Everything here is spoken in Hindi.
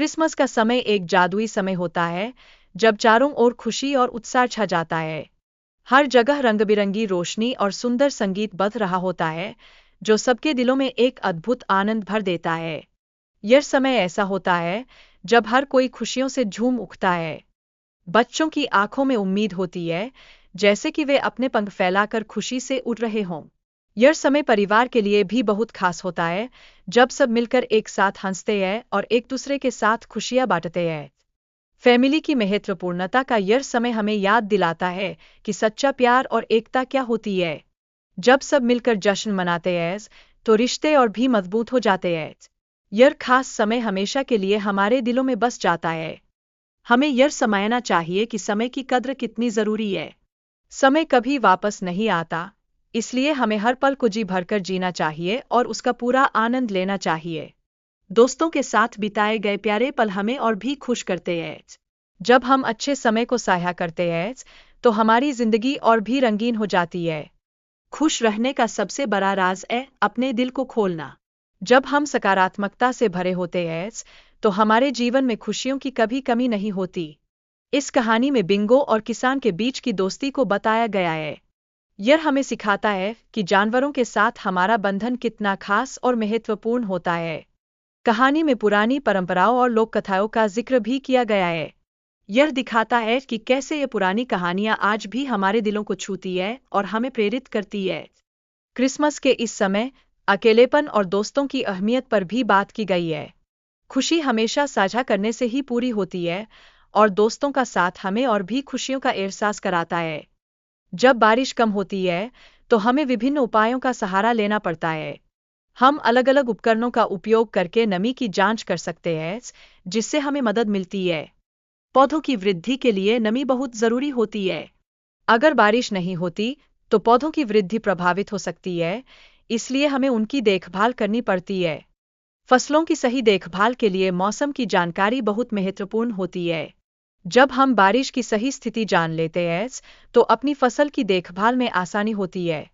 क्रिसमस का समय एक जादुई समय होता है, जब चारों ओर खुशी और उत्साह छा जाता है। हर जगह रंग-बिरंगी रोशनी और सुंदर संगीत बज रहा होता है, जो सबके दिलों में एक अद्भुत आनंद भर देता है। यह समय ऐसा होता है, जब हर कोई खुशियों से झूम उठता है। बच्चों की आंखों में उम्मीद होती है, जैसे कि वे अपने पंख फैलाकर खुशी से उड़ रहे हों। यह समय परिवार के लिए भी बहुत खास होता है, जब सब मिलकर एक साथ हंसते हैं और एक दूसरे के साथ खुशियां बांटते हैं। फैमिली की महत्वपूर्णता का यह समय हमें याद दिलाता है कि सच्चा प्यार और एकता क्या होती है। जब सब मिलकर जश्न मनाते हैं, तो रिश्ते और भी मजबूत हो जाते हैं। यह खास समय हमेशा के लिए हमारे दिलों में बस जाता है। हमें यह समझना चाहिए कि समय की कद्र कितनी जरूरी है। समय कभी वापस नहीं आता, इसलिए हमें हर पल को जी भरकर जीना चाहिए और उसका पूरा आनंद लेना चाहिए। दोस्तों के साथ बिताए गए प्यारे पल हमें और भी खुश करते हैं। जब हम अच्छे समय को साझा करते हैं, तो हमारी जिंदगी और भी रंगीन हो जाती है। खुश रहने का सबसे बड़ा राज है अपने दिल को खोलना। जब हम सकारात्मकता से भरे होते हैं, तो हमारे जीवन में खुशियों की कभी कमी नहीं होती। इस कहानी में बिंगो और किसान के बीच की दोस्ती को बताया गया है। यह हमें सिखाता है कि जानवरों के साथ हमारा बंधन कितना खास और महत्वपूर्ण होता है। कहानी में पुरानी परंपराओं और लोक कथाओं का जिक्र भी किया गया है। यह दिखाता है कि कैसे ये पुरानी कहानियां आज भी हमारे दिलों को छूती है और हमें प्रेरित करती है। क्रिसमस के इस समय अकेलेपन और दोस्तों की अहमियत पर भी बात की गई है। खुशी हमेशा साझा करने से ही पूरी होती है, और दोस्तों का साथ हमें और भी खुशियों का एहसास कराता है। जब बारिश कम होती है, तो हमें विभिन्न उपायों का सहारा लेना पड़ता है। हम अलग-अलग उपकरणों का उपयोग करके नमी की जांच कर सकते हैं, जिससे हमें मदद मिलती है। पौधों की वृद्धि के लिए नमी बहुत जरूरी होती है। अगर बारिश नहीं होती, तो पौधों की वृद्धि प्रभावित हो सकती है, इसलिए हमें उनकी देखभाल करनी पड़ती है। फसलों की सही देखभाल के लिए मौसम की जानकारी बहुत महत्वपूर्ण होती है। जब हम बारिश की सही स्थिति जान लेते हैं, तो अपनी फसल की देखभाल में आसानी होती है।